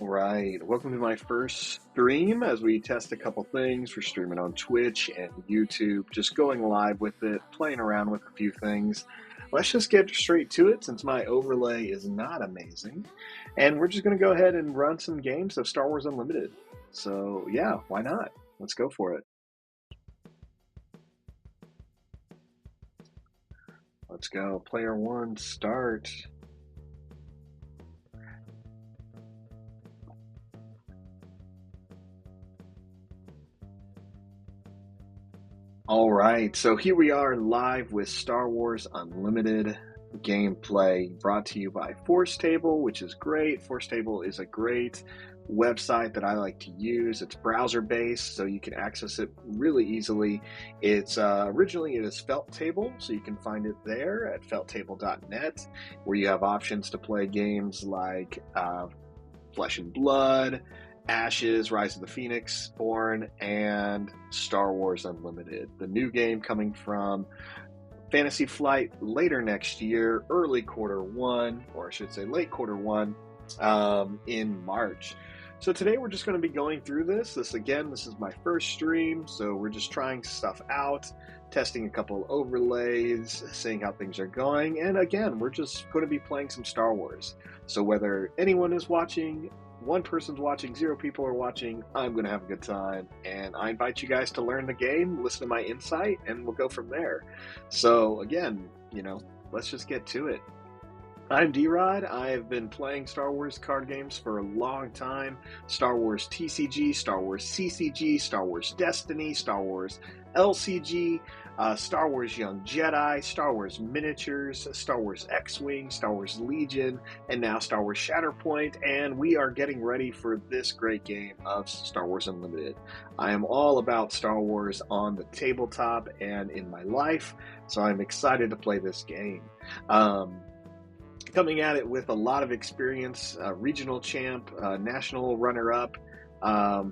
Right. Welcome to my first stream as we test a couple things. We're streaming on Twitch and YouTube, just going live with it, playing around with a few things. Let's just get straight to it since my overlay is not amazing. And we're just going to go ahead and run some games of Star Wars Unlimited. So, yeah, why not? Let's go for it. Let's go. Player one, start. All right, so here we are live with Star Wars Unlimited gameplay brought to you by Force Table, which is great. Force Table is a great website that I like to use. It's browser based, so you can access it really easily. It's originally it is Felt Table, so you can find it there at felttable.net, where you have options to play games like Flesh and Blood, Ashes, Rise of the Phoenix, Born, and Star Wars Unlimited. The new game coming from Fantasy Flight later next year, early quarter one, or I should say late quarter one, in March. So today we're just going to be going through this. This is my first stream, so we're just trying stuff out, testing a couple overlays, seeing how things are going, and again, we're just going to be playing some Star Wars. So whether anyone is watching, one person's watching, 0 people are watching, I'm going to have a good time. And I invite you guys to learn the game, listen to my insight, and we'll go from there. So again, let's just get to it. I'm D-Rod. I have been playing Star Wars card games for a long time. Star Wars TCG, Star Wars CCG, Star Wars Destiny, Star Wars LCG, Star Wars Young Jedi, Star Wars Miniatures, Star Wars X-Wing, Star Wars Legion, and now Star Wars Shatterpoint, and we are getting ready for this great game of Star Wars Unlimited. I am all about Star Wars on the tabletop and in my life, so I'm excited to play this game. Coming at it with a lot of experience, regional champ, national runner-up,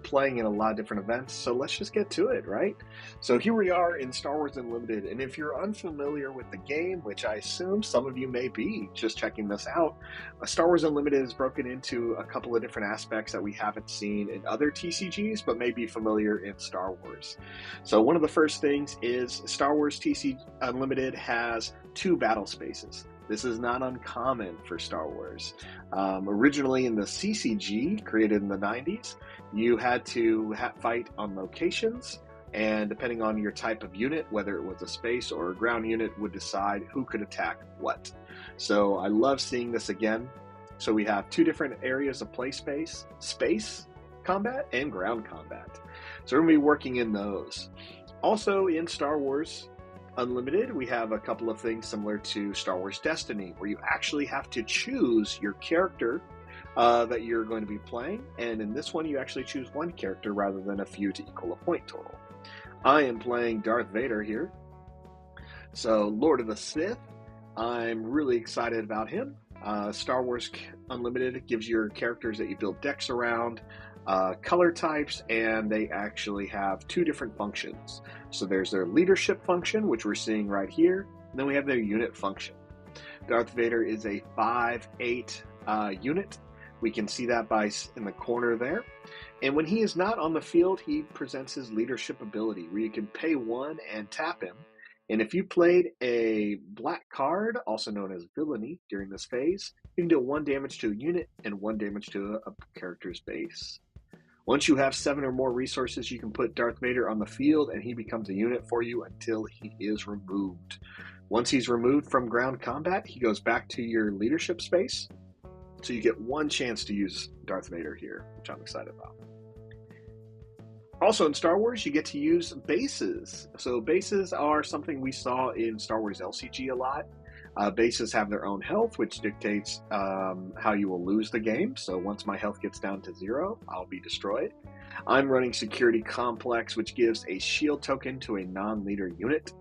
playing in a lot of different events. So let's just get to it, right? So here we are in Star Wars Unlimited, and if you're unfamiliar with the game, which I assume some of you may be just checking this out, Star Wars Unlimited is broken into a couple of different aspects that we haven't seen in other TCGs, but may be familiar in Star Wars. So one of the first things is Star Wars TCG Unlimited has 2 battle spaces. This is not uncommon for Star Wars. Originally in the CCG, created in the 90s, you had to fight on locations, and depending on your type of unit, whether it was a space or a ground unit, would decide who could attack what. So I love seeing this again. So we have 2 different areas of play space combat and ground combat. So we're going to be working in those. Also in Star Wars Unlimited, we have a couple of things similar to Star Wars Destiny, where you actually have to choose your character that you're going to be playing, and in this one you actually choose one character rather than a few to equal a point total. I am playing Darth Vader here, so Lord of the Sith. I'm really excited about him. Star Wars Unlimited gives your characters that you build decks around color types, and they actually have 2 different functions. So there's their leadership function, which we're seeing right here, and then we have their unit function. Darth Vader is a 5/8 unit. We can see that in the corner there. And when he is not on the field, he presents his leadership ability, where you can pay 1 and tap him. And if you played a black card, also known as villainy, during this phase, you can deal 1 damage to a unit and 1 damage to a character's base. Once you have 7 or more resources, you can put Darth Vader on the field, and he becomes a unit for you until he is removed. Once he's removed from ground combat, he goes back to your leadership space. So you get 1 chance to use Darth Vader here, which I'm excited about. Also in Star Wars, you get to use bases. So bases are something we saw in Star Wars LCG a lot. Bases have their own health, which dictates how you will lose the game. So once my health gets down to 0, I'll be destroyed. I'm running Security Complex, which gives a shield token to a non-leader unit.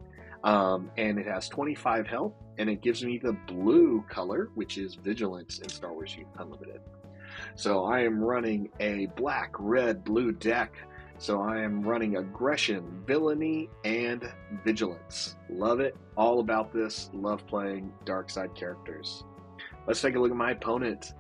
And it has 25 health, and it gives me the blue color, which is Vigilance in Star Wars Unlimited. So I am running a black, red, blue deck. So I am running Aggression, Villainy, and Vigilance. Love it. All about this. Love playing dark side characters. Let's take a look at my opponent.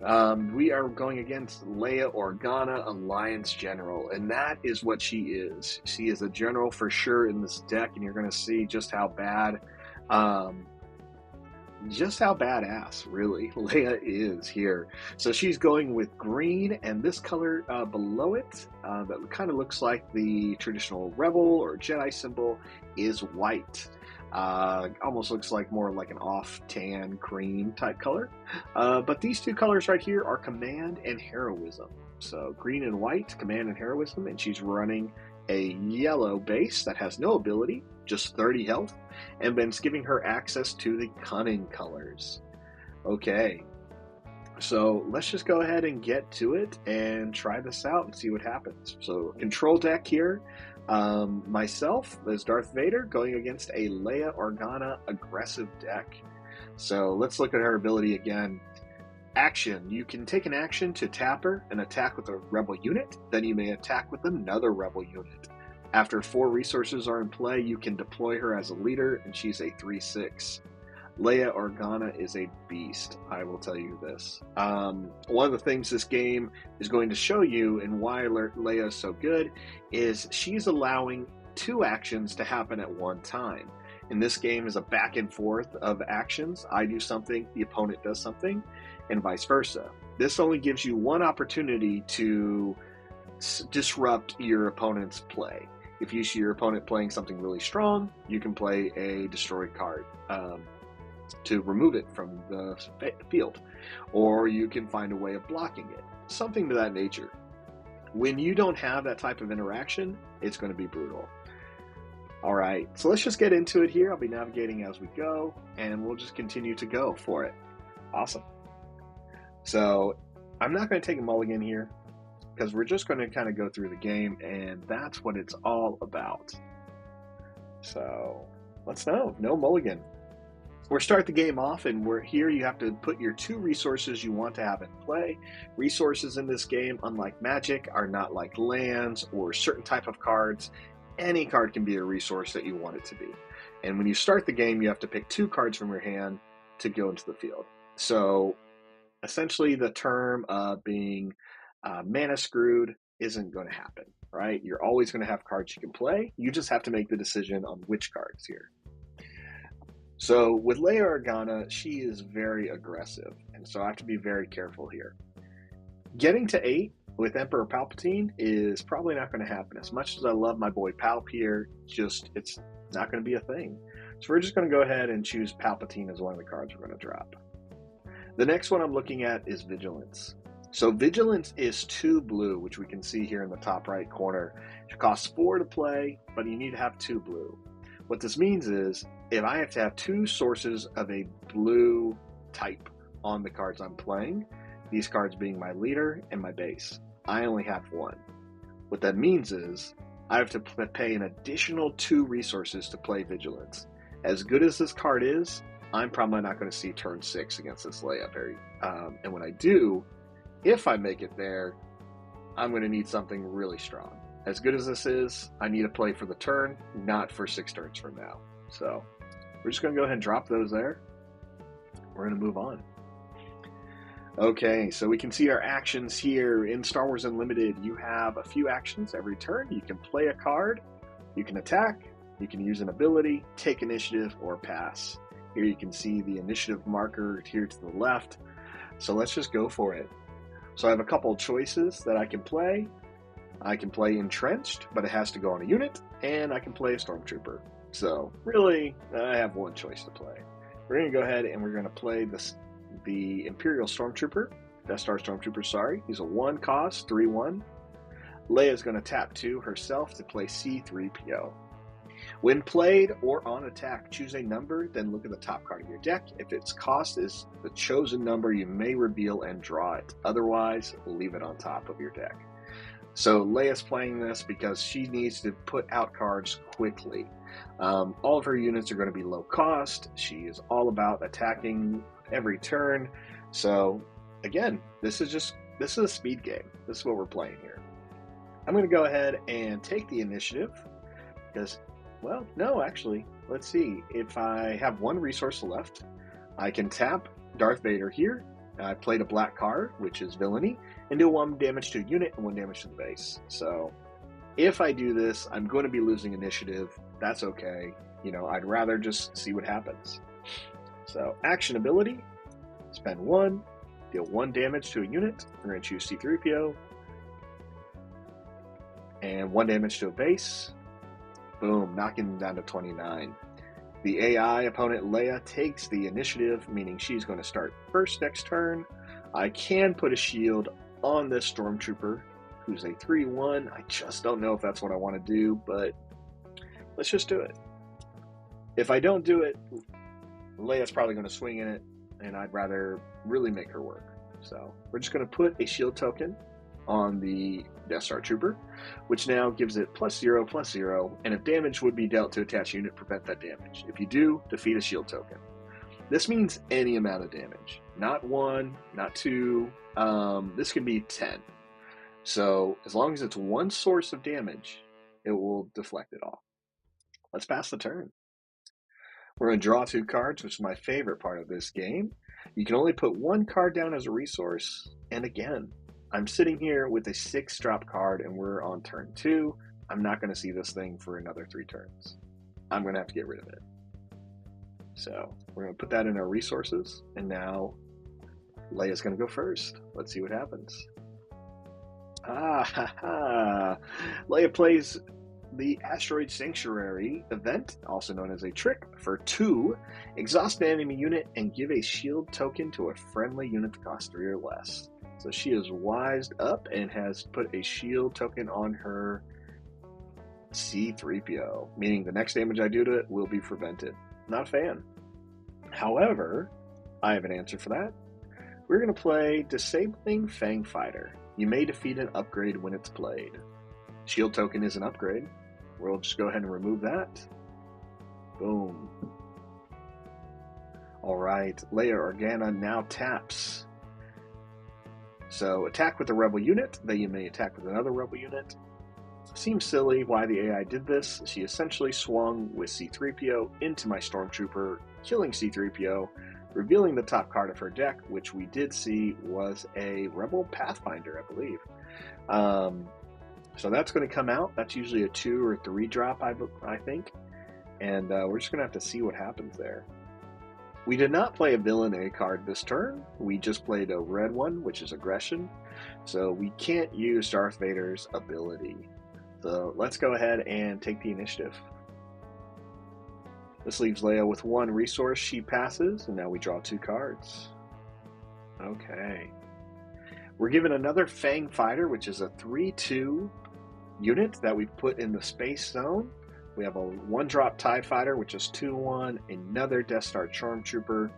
We are going against Leia Organa, Alliance General, and that is what she is. She is a general for sure in this deck, and you're going to see just how bad, just how badass, really, Leia is here. So she's going with green, and this color below it, that kind of looks like the traditional Rebel or Jedi symbol, is white. Almost looks like more like an off tan green type color. But these two colors right here are command and heroism. So green and white, command and heroism, and she's running a yellow base that has no ability, just 30 health, and then it's giving her access to the cunning colors. Okay, so let's just go ahead and get to it and try this out and see what happens. So control deck here. Myself as Darth Vader going against a Leia Organa aggressive deck. So let's look at her ability again. Action. You can take an action to tap her and attack with a rebel unit. Then you may attack with another rebel unit. After 4 resources are in play, you can deploy her as a leader, and she's a 3/6. Leia Organa is a beast, I will tell you this. One of the things this game is going to show you and why Leia is so good is she's allowing 2 actions to happen at one time. And this game is a back and forth of actions. I do something, the opponent does something, and vice versa. This only gives you one opportunity to disrupt your opponent's play. If you see your opponent playing something really strong, you can play a destroy card to remove it from the field, or you can find a way of blocking it, something to that nature. When you don't have that type of interaction, it's going to be brutal. All right, so let's just get into it here. I'll be navigating as we go, and we'll just continue to go for it. Awesome. So I'm not going to take a mulligan here because we're just going to kind of go through the game, and that's what it's all about. So let's know. No mulligan. We'll start the game off, and we're here. You have to put your 2 resources you want to have in play. Resources in this game, unlike Magic, are not like lands or certain type of cards. Any card can be a resource that you want it to be. And when you start the game, you have to pick 2 cards from your hand to go into the field. So essentially the term being mana screwed isn't going to happen, right? You're always going to have cards you can play. You just have to make the decision on which cards here. So with Leia Organa, she is very aggressive, and so I have to be very careful here. Getting to 8 with Emperor Palpatine is probably not going to happen. As much as I love my boy Palp here, it's not going to be a thing. So we're just going to go ahead and choose Palpatine as one of the cards we're going to drop. The next one I'm looking at is Vigilance. So Vigilance is 2 blue, which we can see here in the top right corner. It costs 4 to play, but you need to have 2 blue. What this means is, if I have to have 2 sources of a blue type on the cards I'm playing, these cards being my leader and my base, I only have 1. What that means is, I have to pay an additional 2 resources to play Vigilance. As good as this card is, I'm probably not going to see turn 6 against this Leia. And when I do, if I make it there, I'm going to need something really strong. As good as this is, I need to play for the turn, not for 6 turns from now. So we're just going to go ahead and drop those there. We're going to move on. Okay, so we can see our actions here. In Star Wars Unlimited, you have a few actions every turn. You can play a card, you can attack, you can use an ability, take initiative, or pass. Here you can see the initiative marker here to the left. So let's just go for it. So I have a couple of choices that I can play. I can play Entrenched, but it has to go on a unit, and I can play a Stormtrooper. So really, I have 1 choice to play. We're going to go ahead and we're going to play the Imperial Stormtrooper, Death Star Stormtrooper, sorry. He's a 1 cost, 3/1. Leia is going to tap 2 herself to play C-3PO. When played or on attack, choose a number, then look at the top card of your deck. If its cost is the chosen number, you may reveal and draw it. Otherwise, leave it on top of your deck. So Leia's playing this because she needs to put out cards quickly. All of her units are going to be low cost. She is all about attacking every turn. So again, this is a speed game. This is what we're playing here. I'm going to go ahead and take the initiative because, well, no, actually, let's see. If I have 1 resource left, I can tap Darth Vader here, I played a black card, which is villainy, and do 1 damage to a unit and 1 damage to the base. So if I do this, I'm going to be losing initiative. That's okay. I'd rather just see what happens. So action ability, spend 1, deal 1 damage to a unit. We're going to choose C-3PO. And 1 damage to a base. Boom, knocking them down to 29. The AI opponent Leia takes the initiative, meaning she's going to start first next turn. I can put a shield on this Stormtrooper, who's a 3-1. I just don't know if that's what I want to do, but let's just do it. If I don't do it, Leia's probably going to swing in it, and I'd rather really make her work. So we're just going to put a shield token on the Death Star Trooper, which now gives it +0/+0, and if damage would be dealt to attached unit, prevent that damage. If you do, defeat a shield token. This means any amount of damage, not 1, not 2. This can be 10. So as long as it's one source of damage, it will deflect it off. Let's pass the turn. We're going to draw 2 cards, which is my favorite part of this game. You can only put 1 card down as a resource, and again, I'm sitting here with a 6-drop card, and we're on turn 2. I'm not going to see this thing for another 3 turns. I'm going to have to get rid of it. So we're going to put that in our resources, and now Leia's going to go first. Let's see what happens. Leia plays the Asteroid Sanctuary event, also known as a trick, for 2. Exhaust an enemy unit and give a shield token to a friendly unit that costs 3 or less. So she is wised up and has put a shield token on her C-3PO, meaning the next damage I do to it will be prevented. Not a fan. However, I have an answer for that. We're going to play Disabling Fang Fighter. You may defeat an upgrade when it's played. Shield token is an upgrade. We'll just go ahead and remove that. Boom. Alright, Leia Organa now taps. So attack with a rebel unit, then you may attack with another rebel unit. Seems silly why the AI did this. She essentially swung with C-3PO into my Stormtrooper, killing C-3PO, revealing the top card of her deck, which we did see was a Rebel Pathfinder, I believe. So that's going to come out. That's usually a 2 or 3 drop, I think. And we're just going to have to see what happens there. We did not play a villain A card this turn. We just played a red one, which is aggression. So we can't use Darth Vader's ability. So let's go ahead and take the initiative. This leaves Leia with 1 resource. She passes, and now we draw 2 cards. Okay. We're given another Fang Fighter, which is a 3/2 unit that we've put in the space zone. We have a 1-drop TIE Fighter, which is 2/1, another Death Star Stormtrooper,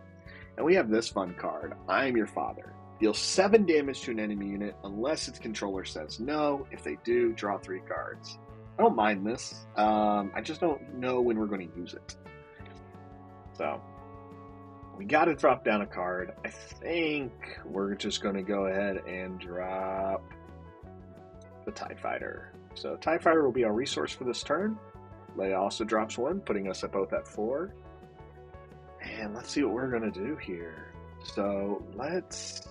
and we have this fun card, I Am Your Father. Deal 7 damage to an enemy unit unless its controller says no. If they do, draw 3 cards. I don't mind this. I just don't know when we're going to use it. So, we got to drop down a card. I think we're just going to go ahead and drop the TIE Fighter. So, TIE Fighter will be our resource for this turn. Leia also drops 1, putting us at both at 4. And let's see what we're going to do here. So, let's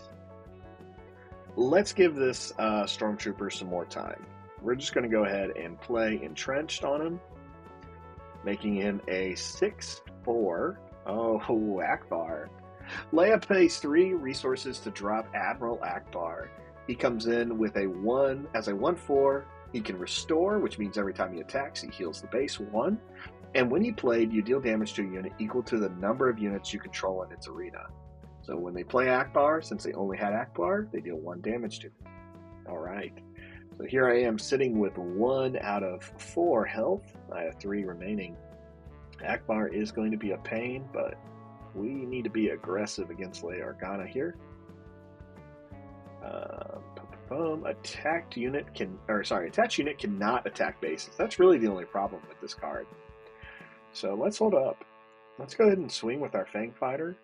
give this Stormtrooper some more time. We're just going to go ahead and play Entrenched on him, making him a 6/4. Oh, Akbar. Leia pays 3 resources to drop Admiral Akbar. He comes in with a 1 as a 1/4. He can restore, which means every time he attacks, he heals the base 1. And when he played, you deal damage to a unit equal to the number of units you control in its arena. So when they play Akbar, since they only had Akbar, they deal 1 damage to them. Alright. So here I am sitting with 1 out of 4 health. I have 3 remaining. Akbar is going to be a pain, but we need to be aggressive against Leia Organa here. Attached unit cannot attack bases. That's really the only problem with this card. So let's hold up. Let's go ahead and swing with our Fang Fighter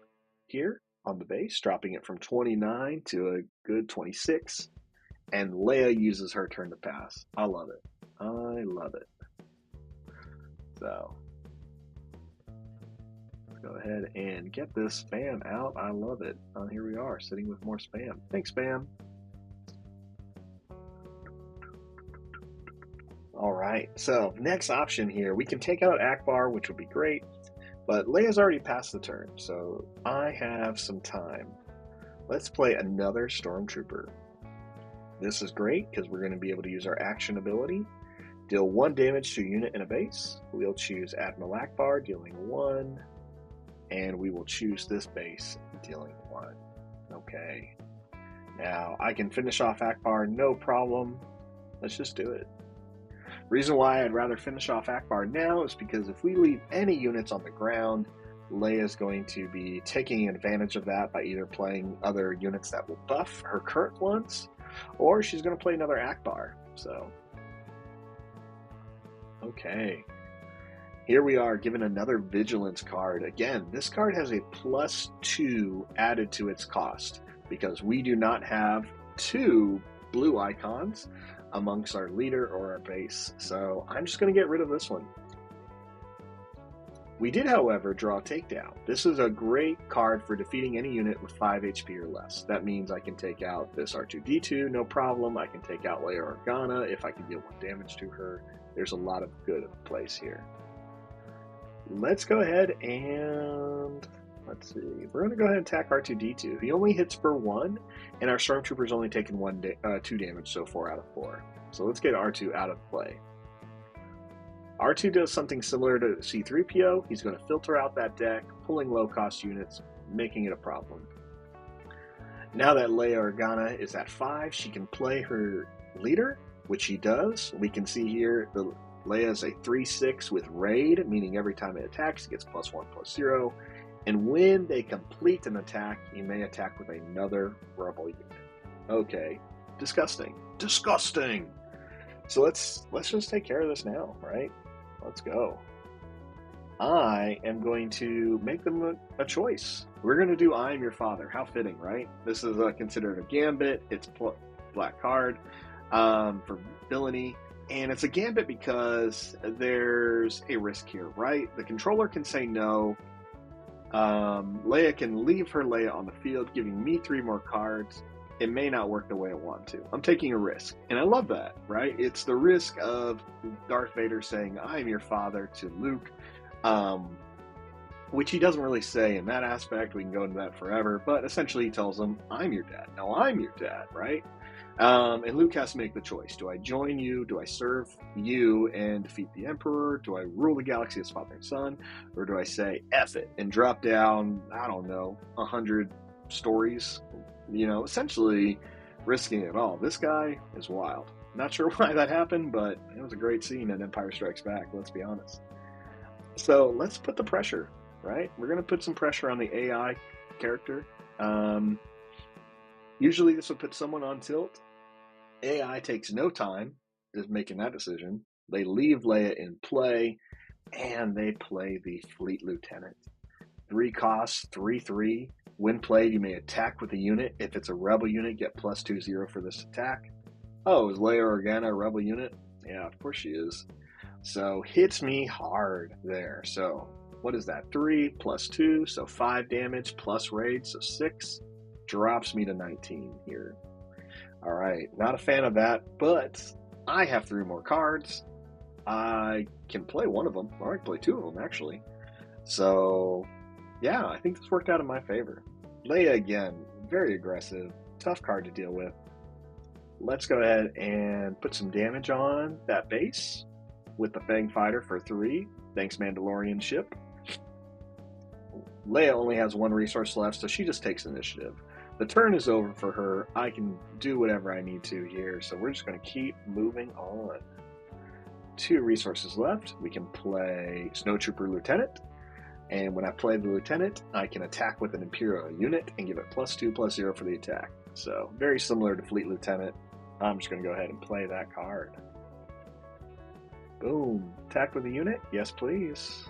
here on the base, dropping it from 29 to a good 26. And Leia uses her turn to pass. I love it. I love it. So Go ahead and get this spam out. I love it. Here we are, sitting with more spam. Thanks, spam. All right, so next option here, we can take out Akbar, which would be great, but Leia's already passed the turn, so I have some time. Let's play another Stormtrooper. This is great because we're going to be able to use our action ability. Deal 1 damage to a unit in a base. We'll choose Admiral Akbar, dealing 1. And we will choose this base, dealing 1. Okay. Now, I can finish off Akbar, no problem. Let's just do it. Reason why I'd rather finish off Akbar now is because if we leave any units on the ground, Leia is going to be taking advantage of that by either playing other units that will buff her current ones, or she's going to play another Akbar. So, okay. Here we are given another Vigilance card. Again, this card has a +2 added to its cost because we do not have 2 blue icons amongst our leader or our base. So I'm just going to get rid of this one. We did, however, draw Takedown. This is a great card for defeating any unit with 5 HP or less. That means I can take out this R2-D2, no problem. I can take out Leia Organa if I can deal 1 damage to her. There's a lot of good in place here. Let's go ahead and, let's see, we're going to go ahead and attack R2-D2. He only hits for 1, and our Stormtrooper's only taken 2 damage so far out of 4. So let's get R2 out of play. R2 does something similar to C-3PO. He's going to filter out that deck, pulling low-cost units, making it a problem. Now that Leia Organa is at 5, she can play her leader, which she does. We can see here the Leia is a 3/6 with raid, meaning every time it attacks, it gets +1/+0. And when they complete an attack, you may attack with another rebel unit. Okay, disgusting. Disgusting! So let's just take care of this now, right? Let's go. I am going to make them a choice. We're going to do I Am Your Father. How fitting, right? This is considered a gambit. It's black card for villainy. And it's a gambit because there's a risk here, right? The controller can say no. Leia can leave her Leia on the field, giving me 3 more cards. It may not work the way I want to. I'm taking a risk. And I love that, right? It's the risk of Darth Vader saying, I am your father to Luke, which he doesn't really say in that aspect. We can go into that forever. But essentially he tells him, I'm your dad. Now I'm your dad, right? And Luke has to make the choice. Do I join you? Do I serve you and defeat the Emperor? Do I rule the galaxy as father and son? Or do I say, F it, and drop down, I don't know, 100 stories? You know, essentially risking it all. This guy is wild. Not sure why that happened, but it was a great scene in Empire Strikes Back, let's be honest. So let's put the pressure, right? We're going to put some pressure on the AI character. Usually this would put someone on tilt. AI takes no time just making that decision. They leave Leia in play, and they play the Fleet Lieutenant. 3 costs, 3/3. When played, you may attack with a unit. If it's a rebel unit, get +2/0 for this attack. Oh, is Leia Organa a rebel unit? Yeah, of course she is. So hits me hard there. So what is that? 3 + 2, so 5 damage plus raid, so 6. Drops me to 19 here. All right, not a fan of that, but I have 3 more cards. I can play one of them, or I can play 2 of them, actually. So, yeah, I think this worked out in my favor. Leia, again, very aggressive, tough card to deal with. Let's go ahead and put some damage on that base with the Fang Fighter for 3. Thanks, Mandalorian ship. Leia only has 1 resource left, so she just takes initiative. The turn is over for her. I can do whatever I need to here, so we're just going to keep moving on. 2 resources left. We can play Snowtrooper Lieutenant, and when I play the Lieutenant, I can attack with an Imperial unit and give it +2/+0 for the attack. So, very similar to Fleet Lieutenant. I'm just going to go ahead and play that card. Boom. Attack with a unit? Yes, please.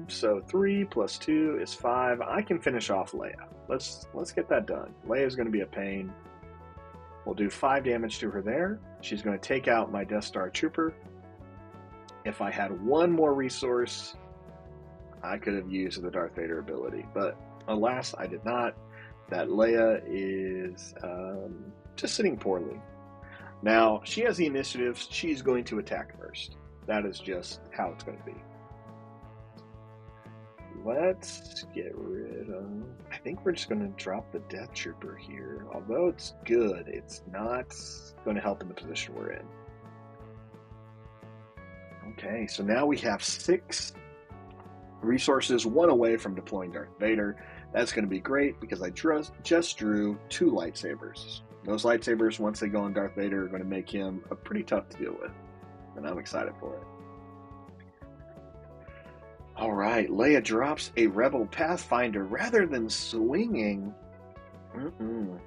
So 3 + 2 is 5. I can finish off Leia. Let's get that done. Leia's going to be a pain. We'll do 5 damage to her there. She's going to take out my Death Star Trooper. If I had one more resource, I could have used the Darth Vader ability, but alas, I did not. That Leia is just sitting poorly. Now, she has the initiative. She's going to attack first. That is just how it's going to be. Let's get rid of... I think we're just going to drop the Death Trooper here. Although it's good, it's not going to help in the position we're in. Okay, so now we have 6 resources, 1 away from deploying Darth Vader. That's going to be great because I just drew 2 lightsabers. Those lightsabers, once they go on Darth Vader, are going to make him pretty tough to deal with. And I'm excited for it. Alright, Leia drops a Rebel Pathfinder rather than swinging.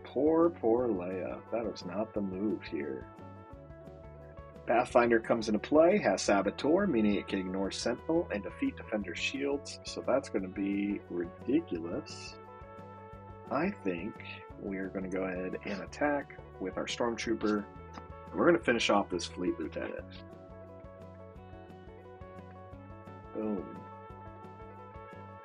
Poor Leia. That is not the move here. Pathfinder comes into play, has Saboteur, meaning it can ignore Sentinel and defeat Defender's shields, so that's going to be ridiculous. I think we're going to go ahead and attack with our Stormtrooper, and we're going to finish off this Fleet Lieutenant. Boom.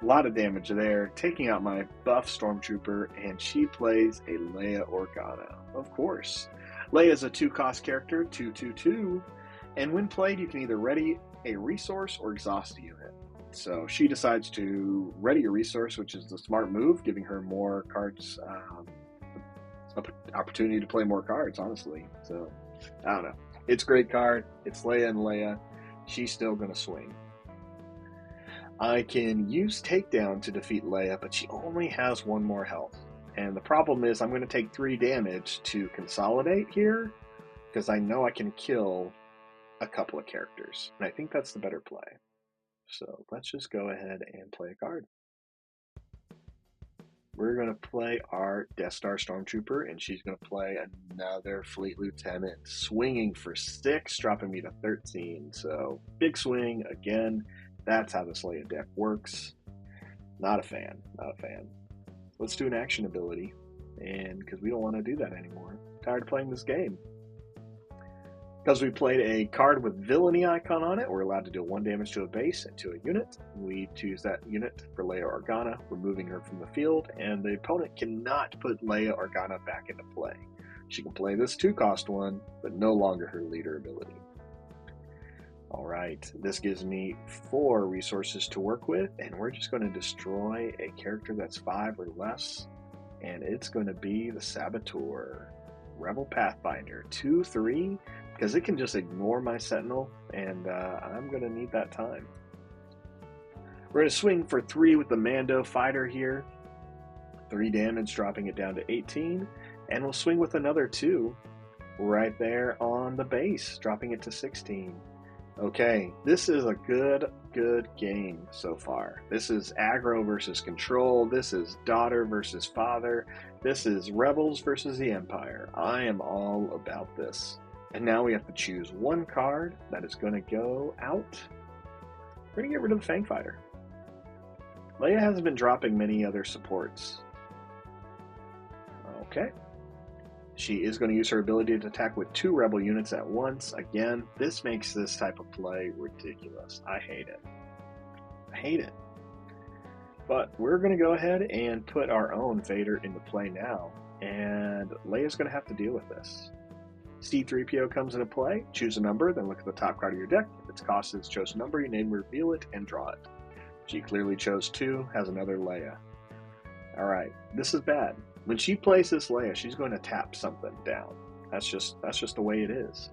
A lot of damage there, taking out my buff Stormtrooper, and she plays a Leia Organa. Of course. Leia is a 2-cost character, 2/2/2, and when played, you can either ready a resource or exhaust a unit. So she decides to ready a resource, which is the smart move, giving her more cards, opportunity to play more cards, honestly. So, I don't know. It's a great card. It's Leia and Leia. She's still going to swing. I can use Takedown to defeat Leia, but she only has 1 more health. And the problem is I'm going to take 3 damage to consolidate here, because I know I can kill a couple of characters. And I think that's the better play. So let's just go ahead and play a card. We're going to play our Death Star Stormtrooper, and she's going to play another Fleet Lieutenant, swinging for 6, dropping me to 13. So big swing again. That's how this Leia deck works. Not a fan. Not a fan. Let's do an action ability, and because we don't want to do that anymore. I'm tired of playing this game. Because we played a card with villainy icon on it, we're allowed to deal 1 damage to a base and to a unit. We choose that unit for Leia Organa, removing her from the field, and the opponent cannot put Leia Organa back into play. She can play this 2-cost one, but no longer her leader ability. Alright, this gives me 4 resources to work with, and we're just going to destroy a character that's 5 or less, and it's going to be the Saboteur. Rebel Pathfinder, 2/3, because it can just ignore my Sentinel, and I'm going to need that time. We're going to swing for 3 with the Mando Fighter here, 3 damage, dropping it down to 18, and we'll swing with another 2 right there on the base, dropping it to 16. Okay, this is a good game so far. This is Agro versus Control. This is daughter versus father. This is Rebels versus the Empire. I am all about this. And now we have to choose 1 card that is going to go out. We're going to get rid of the Fang Fighter. Leia hasn't been dropping many other supports. Okay. She is going to use her ability to attack with 2 Rebel units at once. Again, this makes this type of play ridiculous. I hate it. I hate it. But we're going to go ahead and put our own Vader into play now. And Leia's going to have to deal with this. C-3PO comes into play. Choose a number, then look at the top card of your deck. If its cost is chosen number, you name, reveal it, and draw it. She clearly chose 2, has another Leia. Alright, this is bad. When she plays this Leia, she's going to tap something down. That's just the way it is.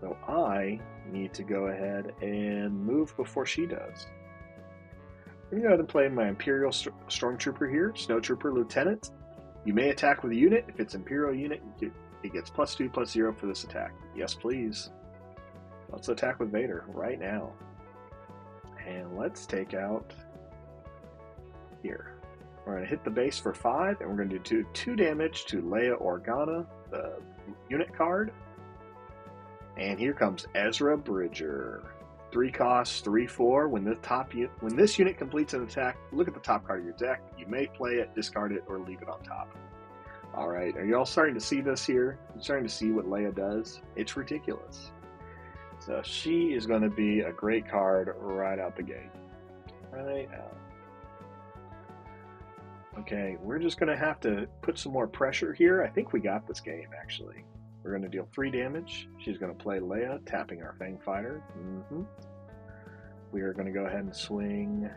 So I need to go ahead and move before she does. I'm going to go ahead and play my Imperial Stormtrooper here, Snowtrooper Lieutenant. You may attack with a unit. If it's Imperial unit, it gets +2/+0 for this attack. Yes, please. Let's attack with Vader right now. And let's take out here. We're going to hit the base for 5, and we're going to do 2 damage to Leia Organa, the unit card. And here comes Ezra Bridger. 3 costs, 3/4. When this unit completes an attack, look at the top card of your deck. You may play it, discard it, or leave it on top. Alright, are you all starting to see this here? You're starting to see what Leia does? It's ridiculous. So she is going to be a great card right out the gate. Right out. Okay, we're just going to have to put some more pressure here. I think we got this game, actually. We're going to deal 3 damage. She's going to play Leia, tapping our Fang Fighter. We are going to go ahead and swing.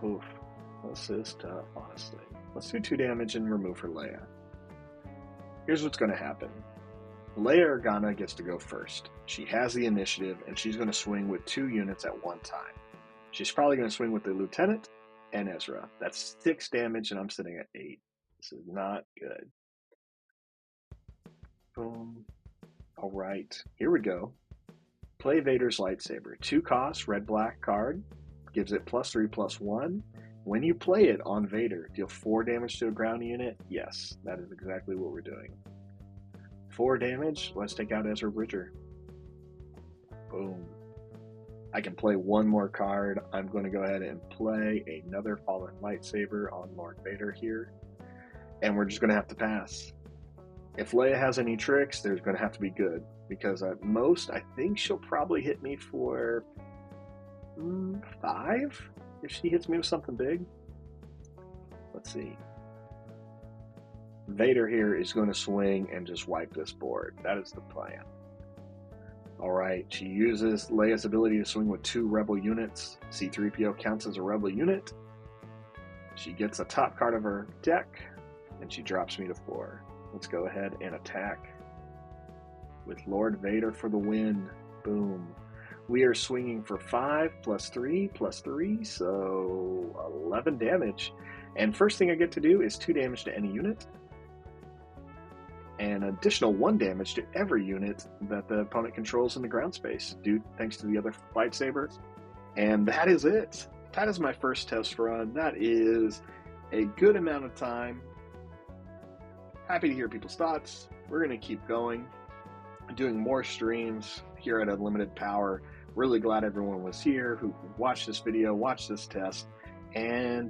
Oof, this is tough, honestly. Let's do 2 damage and remove her Leia. Here's what's going to happen. Leia Organa gets to go first. She has the initiative, and she's going to swing with 2 units at one time. She's probably going to swing with the Lieutenant and Ezra. That's 6 damage, and I'm sitting at 8. This is not good. Boom. All right, here we go. Play Vader's lightsaber. 2 cost, red-black card. Gives it +3/+1. When you play it on Vader, deal 4 damage to a ground unit. Yes, that is exactly what we're doing. 4 damage. Let's take out Ezra Bridger. Boom. I can play 1 more card. I'm going to go ahead and play another Fallen Lightsaber on Lord Vader here. And we're just going to have to pass. If Leia has any tricks, there's going to have to be good. Because at most, I think she'll probably hit me for 5? If she hits me with something big. Let's see. Vader here is going to swing and just wipe this board. That is the plan. Alright, she uses Leia's ability to swing with 2 rebel units. C-3PO counts as a rebel unit. She gets a top card of her deck, and she drops me to 4. Let's go ahead and attack with Lord Vader for the win. Boom. We are swinging for 5 +3/+3, so 11 damage. And first thing I get to do is 2 damage to any unit, and additional 1 damage to every unit that the opponent controls in the ground space, thanks to the other lightsabers. And that is it. That is my first test run. That is a good amount of time. Happy to hear people's thoughts. We're going to keep going, doing more streams here at Unlimited Power. Really glad everyone was here who watched this video, watched this test, and